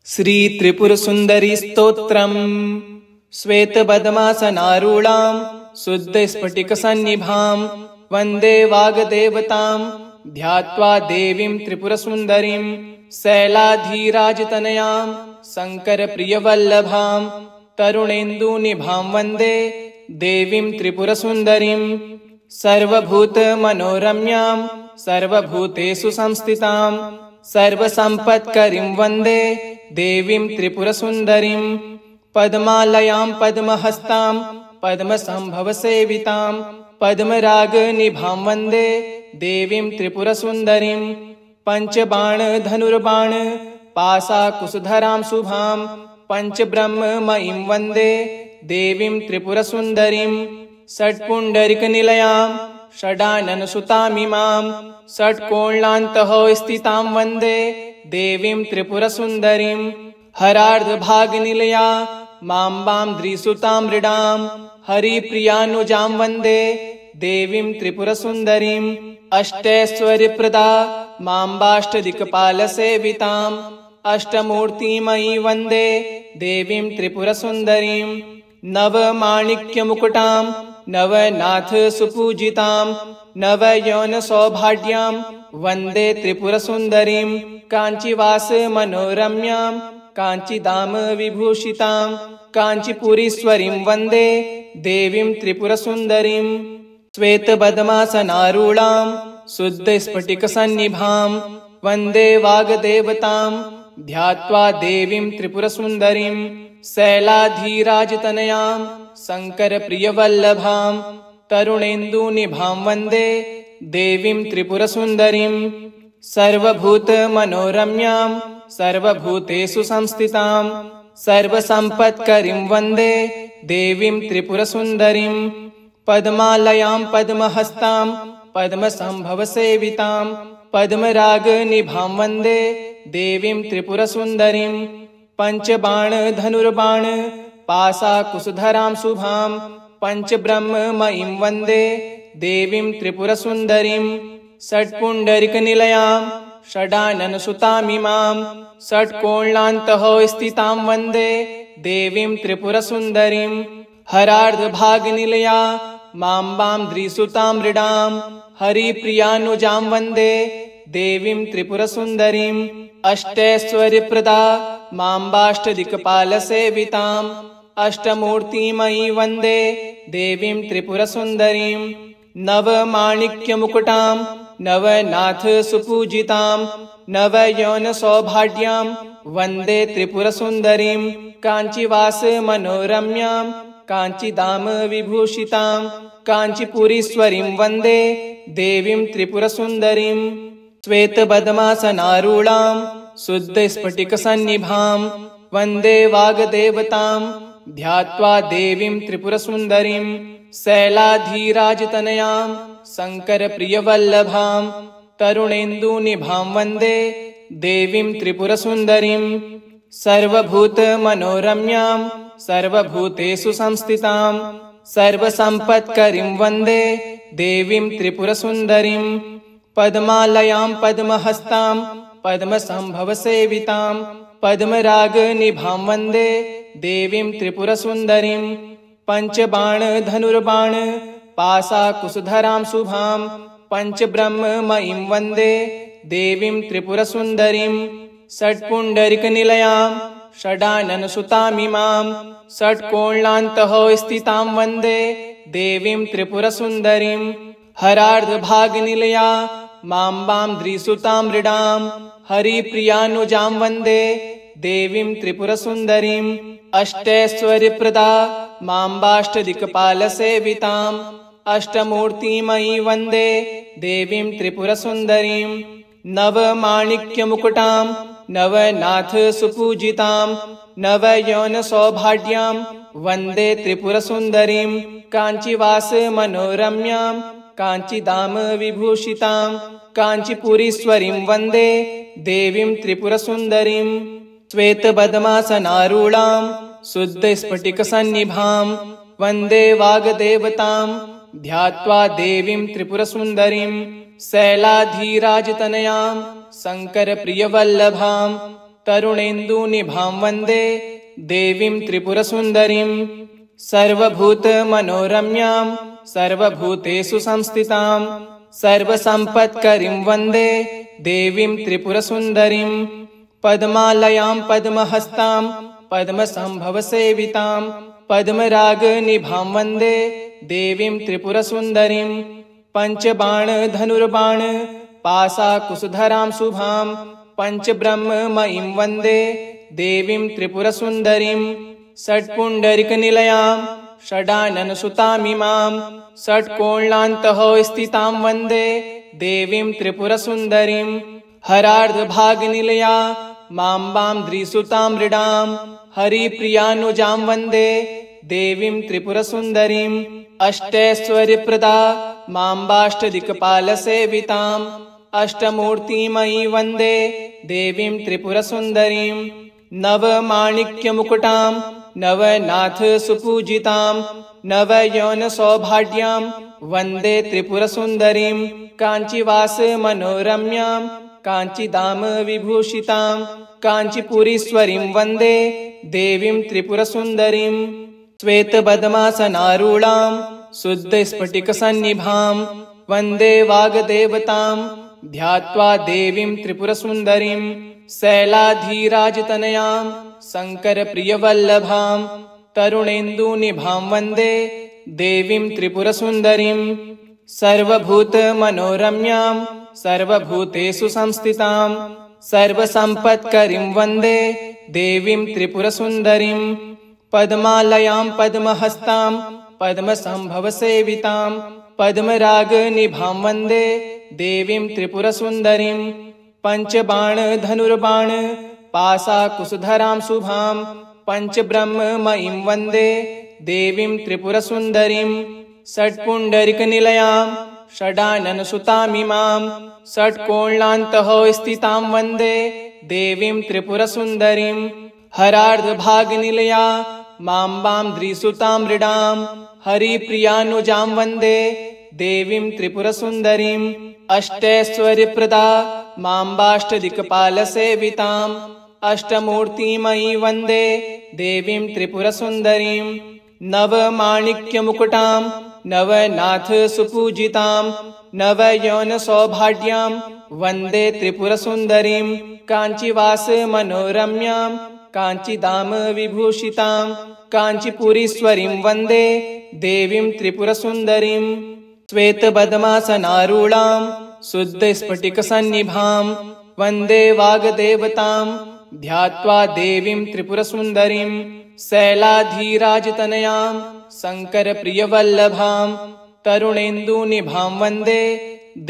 श्री त्रिपुरसुंदरी स्तोत्रम् श्वेतपद्मासनारूढां शुद्धस्फटिकसन्निभां वन्दे वाग्देवतां ध्यात्वा देवीं त्रिपुरसुन्दरीं शैलाधिराजतनयां शङ्करप्रियवल्लभां तरुणेन्दुनिभां वन्दे देवीं त्रिपुरसुन्दरीं सर्वभूतमनोरम्यां सर्वभूतेषु संस्थितां सर्वसम्पत्करीं वन्दे देवीं त्रिपुरसुन्दरीं पद्मालयां पद्महस्तां पद्मसम्भवसेवितां पद्मरागनिभां वन्दे देवीं त्रिपुरसुन्दरीं पञ्चबाणधनुर्बाण पाशाकुशधरां शुभां पञ्चब्रह्ममयीं वन्दे देवीं त्रिपुरसुन्दरीं षट्पुण्डरीकनिलयां षडाननसुतामिमां षट्कोणान्तः स्थितां वन्दे देवीं त्रिपुरसुन्दरीं हरार्धभागनिलया माम्बां द्रिसुतां मृडां हरिप्रियानुजां वन्दे देवीं त्रिपुरसुन्दरीं अष्टैश्वर्यप्रदा माम्बाष्टदिक्पालसेविताम् अष्टमूर्तिमयी वन्दे देवीं त्रिपुरसुन्दरीं नवमाणिक्यमुकुटां नवनाथसुपूजितां नवयौनसौभाग्यां वन्दे त्रिपुरसुन्दरीं काञ्चीवासमनोरम्यां काञ्चीधाम विभूषितां काञ्चीपुरीश्वरीं वन्दे देवीं त्रिपुरसुन्दरीं श्वेतपद्मासनारूढां शुद्धस्फटिकसन्निभां वन्दे वाग्देवतां ध्यात्वा देवीं त्रिपुरसुन्दरीं शैलाधिराजतनयां शङ्करप्रियवल्लभां तरुणेन्दुनिभां वन्दे देवीं त्रिपुरसुन्दरीं सर्वभूतमनोरम्यां सर्वभूतेषु संस्थितां सर्वसम्पत्करीं वन्दे देवीं त्रिपुरसुन्दरीं पद्मालयां पद्महस्तां पद्मसम्भवसेवितां पद्मरागनिभां वन्दे देवीं त्रिपुरसुन्दरीं पञ्चबाणधनुर्बाण पाशाकुशधरां शुभां पञ्चब्रह्ममयीं वन्दे देवीं त्रिपुरसुन्दरीं षट्पुण्डरीकनिलयां षडाननसुतामिमां षट्कोणान्तः स्थितां वन्दे देवीं त्रिपुरसुन्दरीं हरार्धभागनिलया माम्बां द्रिसुतां मृडां हरिप्रियानुजां वन्दे देवीं त्रिपुरसुन्दरीं अष्टैश्वर्यप्रदा माम्बाष्टदिक्पालसेविताम् अष्टमूर्तिमयी वन्दे देवीं त्रिपुरसुन्दरीं नवमाणिक्यमुकुटां नवनाथसुपूजितां नवयौनसौभाग्यां वन्दे त्रिपुरसुन्दरीं काञ्चीवासमनोरम्यां काञ्चीधाम विभूषितां काञ्चीपुरीश्वरीं वन्दे देवीं त्रिपुरसुन्दरीं श्वेतपद्मासनारूढां शुद्धस्फटिकसन्निभां वन्दे वाग्देवतां ध्यात्वा देवीं त्रिपुरसुन्दरीं शैलाधिराजतनयां शङ्करप्रियवल्लभां तरुणेन्दुनिभां वन्दे देवीं त्रिपुरसुन्दरीं सर्वभूतमनोरम्यां सर्वभूतेषु संस्थितां सर्वसम्पत्करीं वन्दे देवीं त्रिपुरसुन्दरीं पद्मालयां पद्महस्तां पद्मसम्भवसेवितां पद्मरागनिभां वन्दे देवीं त्रिपुरसुन्दरीं पञ्चबाणधनुर्बाण पाशाकुशधरां शुभां पञ्चब्रह्ममयीं वन्दे देवीं त्रिपुरसुन्दरीं षट्पुण्डरीकनिलयां षडाननसुतामिमां षट्कोणान्तः स्थितां वन्दे देवीं त्रिपुरसुन्दरीं हरार्धभागनिलया माम्बां द्रिसुतां मृडां हरिप्रियानुजां वन्दे देवीं त्रिपुरसुन्दरीं अष्टैश्वर्यप्रदा माम्बाष्टदिक्पालसेवितां अष्टमूर्तिमयी वन्दे देवीं त्रिपुरसुन्दरीं नवमाणिक्यमुकुटां नवनाथसुपूजितां नवयौनसौभाग्यां वन्दे त्रिपुरसुन्दरीं काञ्चीवासमनोरम्यां काञ्चीधाम विभूषितां काञ्चीपुरीश्वरीं वन्दे देवीं त्रिपुरसुन्दरीं श्वेतपद्मासनारूढां शुद्धस्फटिकसन्निभां वन्दे वाग्देवतां ध्यात्वा देवीं त्रिपुरसुन्दरीं शैलाधिराजतनयां शङ्करप्रियवल्लभां तरुणेन्दुनिभां वन्दे देवीं त्रिपुरसुन्दरीं सर्वभूतमनोरम्यां सर्वभूतेषु संस्थितां सर्वसम्पत्करीं वन्दे देवीं त्रिपुरसुन्दरीं पद्मालयां पद्महस्तां पद्मसम्भवसेवितां पद्मरागनिभां वन्दे देवीं त्रिपुरसुन्दरीं पञ्चबाणधनुर्बाण पाशाकुशधरां शुभां पञ्चब्रह्ममयीं वन्दे देवीं त्रिपुरसुन्दरीं षट्पुण्डरीकनिलयां षडाननसुतामिमां षट्कोणान्तः स्थितां वन्दे देवीं त्रिपुरसुन्दरीं हरार्धभागनिलया माम्बां द्रिसुतां मृडां हरिप्रियानुजां वन्दे देवीं त्रिपुरसुन्दरीं अष्टैश्वर्यप्रदा माम्बाष्टदिक्पालसेवितां अष्टमूर्तिमयी वन्दे देवीं त्रिपुरसुन्दरीं नवमाणिक्यमुकुटां नवनाथसुपूजितां नवयौनसौभाग्यां वन्दे त्रिपुरसुन्दरीं काञ्चीवासमनोरम्यां काञ्चीधाम विभूषितां काञ्चीपुरीश्वरीं वन्दे देवीं त्रिपुरसुन्दरीं श्वेतपद्मासनारूढां शुद्धस्फटिकसन्निभां वन्दे वाग्देवतां ध्यात्वा देवीं त्रिपुरसुन्दरीं शैलाधिराजतनयां शङ्करप्रियवल्लभां तरुणेन्दुनिभां वन्दे देवीं त्रिपुरसुन्दरीं सर्वभूतमनोरम्यां सर्वभूतेषु संस्थितां सर्वसम्पत्करीं वन्दे देवीं त्रिपुरसुन्दरीं पद्मालयां पद्महस्तां पद्मसम्भवसेवितां पद्मरागनिभां वन्दे देवीं त्रिपुरसुन्दरीं पञ्चबाणधनुर्बाण पाशाकुशधरां शुभां पञ्चब्रह्ममयीं वन्दे देवीं त्रिपुरसुन्दरीं षट्पुण्डरीकनिलयां षडाननसुतामिमां षट्कोणान्तः स्थितां वन्दे देवीं त्रिपुरसुन्दरीं हरार्धभागनिलया माम्बां द्रिसुतां मृडां हरिप्रियानुजां वन्दे देवीं त्रिपुरसुन्दरीं अष्टैश्वर्यप्रदा माम्बाष्टदिक्पालसेवितां अष्टमूर्तिमयी वन्दे देवीं त्रिपुरसुन्दरीं नवमाणिक्यमुकुटां नवनाथसुपूजितां नवयौनसौभाग्यां वन्दे त्रिपुरसुन्दरीं काञ्चीवासमनोरम्यां काञ्चीधाम विभूषितां काञ्चीपुरीश्वरीं वन्दे देवीं त्रिपुरसुन्दरीं श्वेतपद्मासनारूढां शुद्धस्फटिकसन्निभां वन्दे वाग्देवतां ध्यात्वा देवीं त्रिपुरसुन्दरीं शैलाधिराजतनयां शङ्करप्रियवल्लभां तरुणेन्दुनिभां वन्दे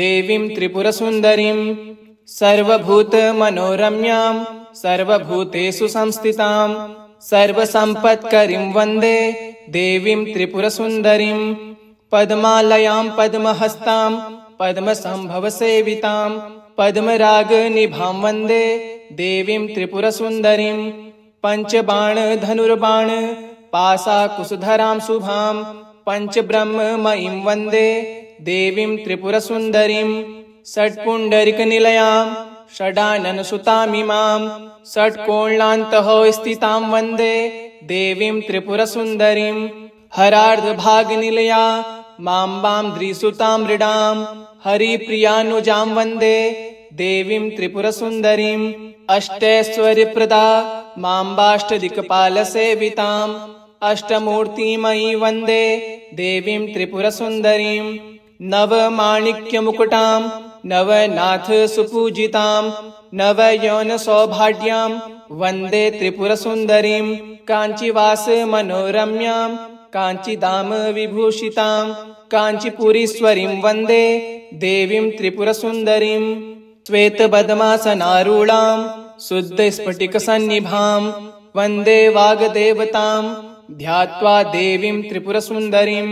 देवीं त्रिपुरसुन्दरीं सर्वभूतमनोरम्यां सर्वभूतेषु संस्थितां सर्वसम्पत्करीं वन्दे देवीं त्रिपुरसुन्दरीं पद्मालयां पद्महस्तां पद्मसम्भवसेवितां पद्मरागनिभां वन्दे देवीं त्रिपुरसुन्दरीं पञ्चबाणधनुर्बाण पाशाकुशधरां शुभां पञ्चब्रह्ममयीं वन्दे देवीं त्रिपुरसुन्दरीं षट्पुण्डरीकनिलयां षडाननसुतामिमां षट्कोणान्तः स्थितां वन्दे देवीं त्रिपुरसुन्दरीं हरार्धभागनिलया माम्बां द्रिसुतां मृडां हरिप्रियानुजां वन्दे देवीं त्रिपुरसुन्दरीं अष्टैश्वर्यप्रदा माम्बाष्टदिक्पालसेवितां अष्टमूर्तिमयी वन्दे देवीं त्रिपुरसुन्दरीं नवमाणिक्यमुकुटां नवनाथसुपूजितां नवयौनसौभाग्यां वन्दे त्रिपुरसुन्दरीं काञ्चीवासमनोरम्यां काञ्चीधाम विभूषितां काञ्चीपुरीश्वरीं वन्दे देवीं त्रिपुरसुन्दरीं श्वेतपद्मासनारूढां शुद्धस्फटिकसन्निभां वन्दे वाग्देवतां ध्यात्वा देवीं त्रिपुरसुन्दरीं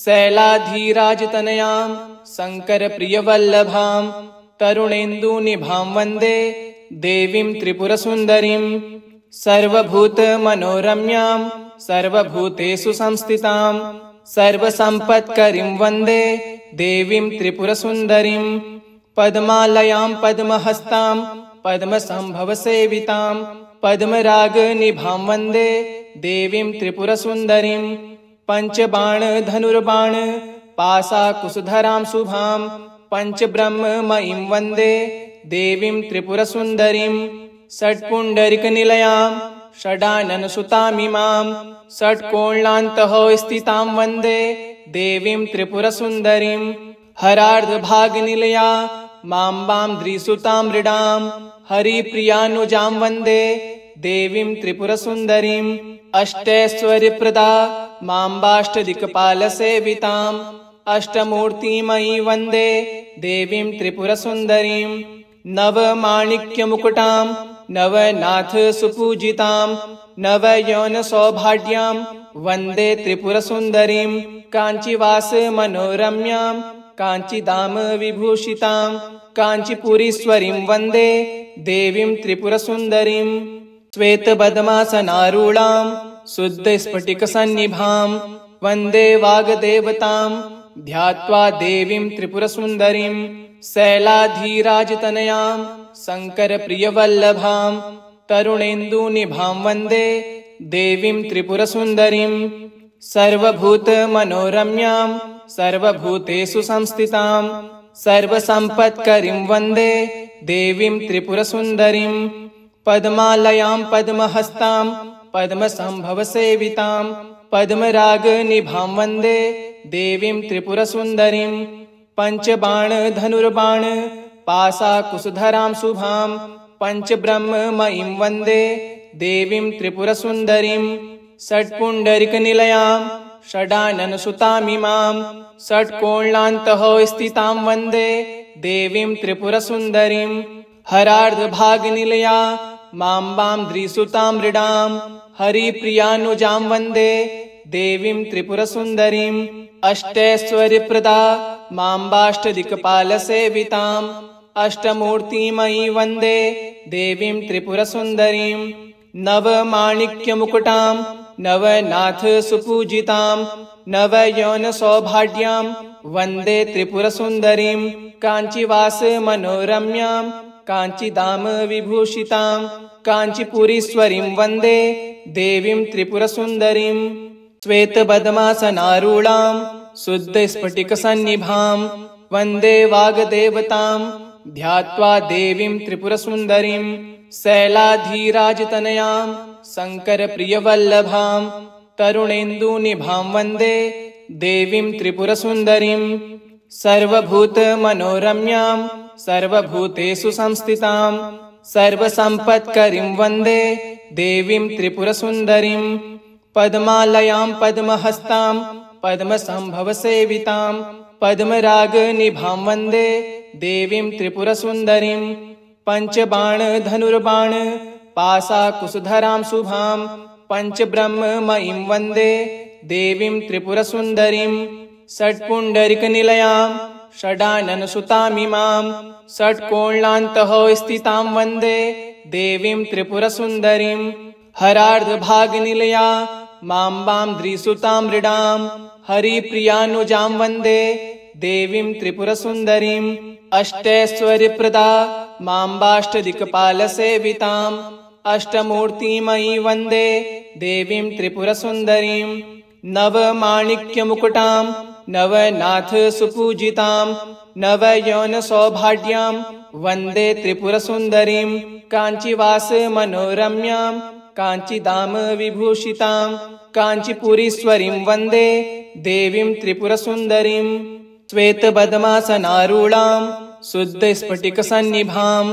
शैलाधिराजतनयां शङ्करप्रियवल्लभां तरुणेन्दुनिभां वन्दे देवीं त्रिपुरसुन्दरीं सर्वभूतमनोरम्यां सर्वभूतेषु संस्थितां सर्वसम्पत्करीं वन्दे देवीं त्रिपुरसुन्दरीं पद्मालयां पद्महस्तां पद्मसम्भवसेवितां पद्मरागनिभां वन्दे देवीं त्रिपुरसुन्दरीं पञ्चबाणधनुर्बाण पाशाकुशधरां शुभां पञ्चब्रह्ममयीं वन्दे देवीं त्रिपुरसुन्दरीं षट्पुण्डरीकनिलयां षडाननसुतामिमां षट्कोणान्तः स्थितां वन्दे देवीं त्रिपुरसुन्दरीं हरार्धभागनिलया माम्बां द्रिसुतां मृडां हरिप्रियानुजां वन्दे देवीं त्रिपुरसुन्दरीं अष्टैश्वर्यप्रदा माम्बाष्टदिक्पालसेविताम् अष्टमूर्तिमयी वन्दे देवीं त्रिपुरसुन्दरीं नवमाणिक्यमुकुटां नवनाथसुपूजितां नवयौनसौभाग्यां वन्दे त्रिपुरसुन्दरीं काञ्चीवासमनोरम्यां काञ्चीधाम विभूषितां काञ्चीपुरीश्वरीं वन्दे देवीं त्रिपुरसुन्दरीं श्वेतपद्मासनारूढां शुद्धस्फटिकसन्निभां वन्दे वाग्देवतां ध्यात्वा देवीं त्रिपुरसुन्दरीं शैलाधिराजतनयां शङ्करप्रियवल्लभां तरुणेन्दुनिभां वन्दे देवीं त्रिपुरसुन्दरीं सर्वभूतमनोरम्यां सर्वभूतेषु संस्थितां सर्वसम्पत्करीं वन्दे देवीं त्रिपुरसुन्दरीं पद्मालयां पद्महस्तां पद्मसम्भवसेवितां पद्मरागनिभां वन्दे देवीं त्रिपुरसुन्दरीं पञ्चबाणधनुर्बाण पाशाकुशधरां शुभां पञ्चब्रह्ममयीं वन्दे देवीं त्रिपुरसुन्दरीं षट्पुण्डरीकनिलयां षडाननसुतामिमां षट्कोणान्तः स्थितां वन्दे देवीं त्रिपुरसुन्दरीं हरार्धभागनिलया माम्बां द्रिसुतां मृडां हरिप्रियानुजां वन्दे देवीं त्रिपुरसुन्दरीं अष्टैश्वर्यप्रदा माम्बाष्टदिक्पालसेविताम् अष्टमूर्तिमयी वन्दे देवीं त्रिपुरसुन्दरीं नवमाणिक्यमुकुटां नवनाथसुपूजितां नवयौनसौभाग्यां वन्दे त्रिपुरसुन्दरीं काञ्चीवासमनोरम्यां काञ्चीधाम विभूषितां काञ्चीपुरीश्वरीं वन्दे देवीं त्रिपुरसुन्दरीं श्वेतपद्मासनारूढां शुद्धस्फटिकसन्निभां वन्दे वाग्देवतां ध्यात्वा देवीं त्रिपुरसुन्दरीं शैलाधिराजतनयां शङ्करप्रियवल्लभां तरुणेन्दुनिभां वन्दे देवीं त्रिपुरसुन्दरीं सर्वभूतमनोरम्यां सर्वभूतेषु संस्थितां सर्वसम्पत्करीं वन्दे देवीं त्रिपुरसुन्दरीं पद्मालयां पद्महस्तां पद्मसम्भवसेवितां पद्मरागनिभां वन्दे देवीं त्रिपुरसुन्दरीं पञ्चबाणधनुर्बाण पाशाकुशधरां शुभां पञ्चब्रह्ममयीं वन्दे देवीं त्रिपुरसुन्दरीं षट्पुण्डरीकनिलयां षडाननसुतामिमां षट्कोणान्तः स्थितां वन्दे देवीं त्रिपुरसुन्दरीं हरार्धभागनिलया माम्बां द्रिसुतां मृडां हरिप्रियानुजां वन्दे देवीं त्रिपुरसुन्दरीं अष्टैश्वर्यप्रदा माम्बाष्टदिक्पालसेविताम् अष्टमूर्तिमयी वन्दे देवीं त्रिपुरसुन्दरीं नवमाणिक्यमुकुटां नवनाथसुपूजितां नवयौनसौभाग्यां वन्दे त्रिपुरसुन्दरीं काञ्चीवासमनोरम्यां काञ्चीधाम विभूषितां काञ्चीपुरीश्वरीं वन्दे देवीं त्रिपुरसुन्दरीं श्वेतपद्मासनारूढां शुद्धस्फटिकसन्निभां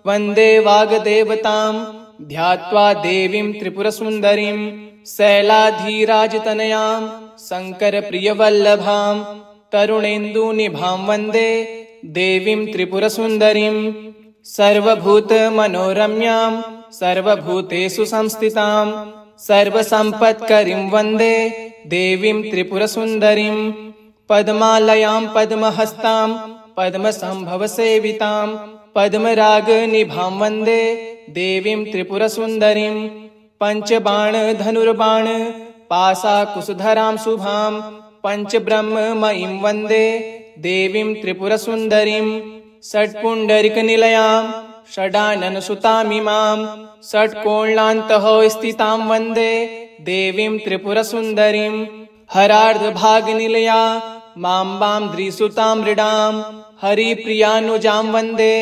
वन्दे वाग्देवतां ध्यात्वा देवीं त्रिपुरसुन्दरीं शैलाधिराजतनयां शङ्करप्रियवल्लभां तरुणेन्दुनिभां वन्दे देवीं त्रिपुरसुन्दरीं सर्वभूतमनोरम्यां सर्वभूतेषु संस्थितां सर्वसम्पत्करीं वन्दे देवीं त्रिपुरसुन्दरीं पद्मालयां पद्महस्तां पद्मसम्भवसेवितां पद्मरागनिभां वन्दे देवीं त्रिपुरसुन्दरीं पञ्चबाणधनुर्बाण पाशाकुशधरां शुभां पञ्चब्रह्ममयीं वन्दे देवीं त्रिपुरसुन्दरीं षट्पुण्डरीकनिलयां षडाननसुतामिमां षट्कोणान्तः स्थितां वन्दे देवीं त्रिपुरसुन्दरीं हरार्धभागनिलया माम्बां द्रिसुतां मृडां हरिप्रियानुजां वन्दे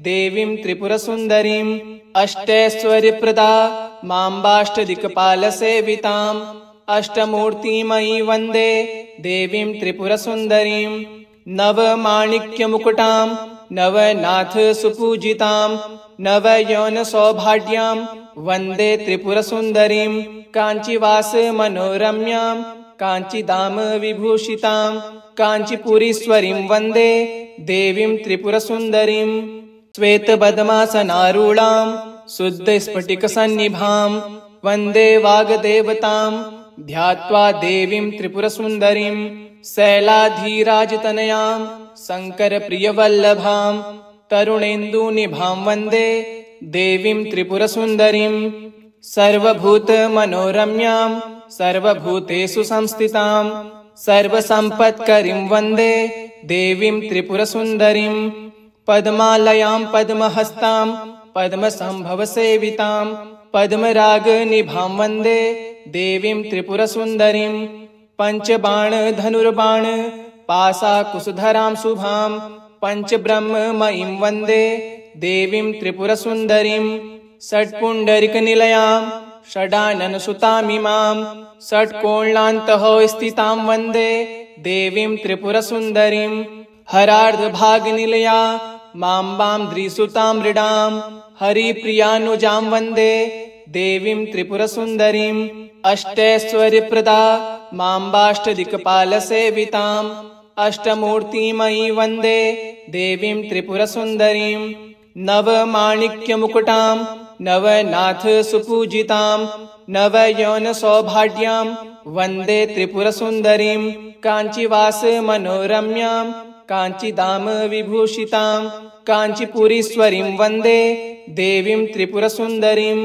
देवीं त्रिपुरसुन्दरीम् अष्टैश्वर्यप्रदा माम्बाष्टदिक्पालसेविताम् अष्टमूर्तिमयी वन्दे देवीं त्रिपुरसुन्दरीं नवमाणिक्यमुकुटां नवनाथ सुपूजितां नवयौनसौभाढ्यां वन्दे त्रिपुरसुन्दरीं काञ्चीवासमनोरम्यां काञ्चीधाम विभूषितां काञ्चीपुरीश्वरीं वन्दे देवीं त्रिपुरसुन्दरीं श्वेतपद्मासनारूढां शुद्धस्फटिकसन्निभां वन्दे वाग्देवतां ध्यात्वा देवीं त्रिपुरसुन्दरीं शैलाधिराजतनयां शङ्करप्रियवल्लभां तरुणेन्दुनिभां वन्दे देवीं त्रिपुरसुन्दरीं सर्वभूतमनोरम्यां सर्वभूतेषु संस्थितां सर्वसम्पत्करीं वन्दे देवीं त्रिपुरसुन्दरीं पद्मालयां पद्महस्तां पद्मसम्भवसेवितां पद्मरागनिभां वन्दे देवीं त्रिपुरसुन्दरीं पञ्चबाणधनुर्बाण पाशाकुशधरां शुभां पञ्चब्रह्ममयीं वन्दे देवीं त्रिपुरसुन्दरीं षट्पुण्डरीकनिलयां षडाननसुतामिमां षट्कोणान्तः स्थितां वन्दे देवीं त्रिपुरसुन्दरीं हरार्धभागनिलया माम्बां द्रिसुतां मृडां हरिप्रियानुजां वन्दे देवीं त्रिपुरसुन्दरीम् अष्टैश्वर्यप्रदा माम्बाष्टदिक्पालसेवितां अष्टमूर्तिमयी वन्दे देवीं त्रिपुरसुन्दरीं नवमाणिक्यमुकुटां नवनाथ सुपूजितां नवयौनसौभाढ्यां वन्दे त्रिपुरसुन्दरीं काञ्चीवासमनोरम्यां काञ्चीधाम विभूषितां काञ्चीपुरीश्वरीं वन्दे देवीं त्रिपुरसुन्दरीम्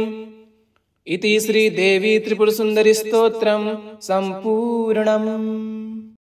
इति श्रीदेवी त्रिपुरसुन्दरी स्तोत्रम् सम्पूर्णम्।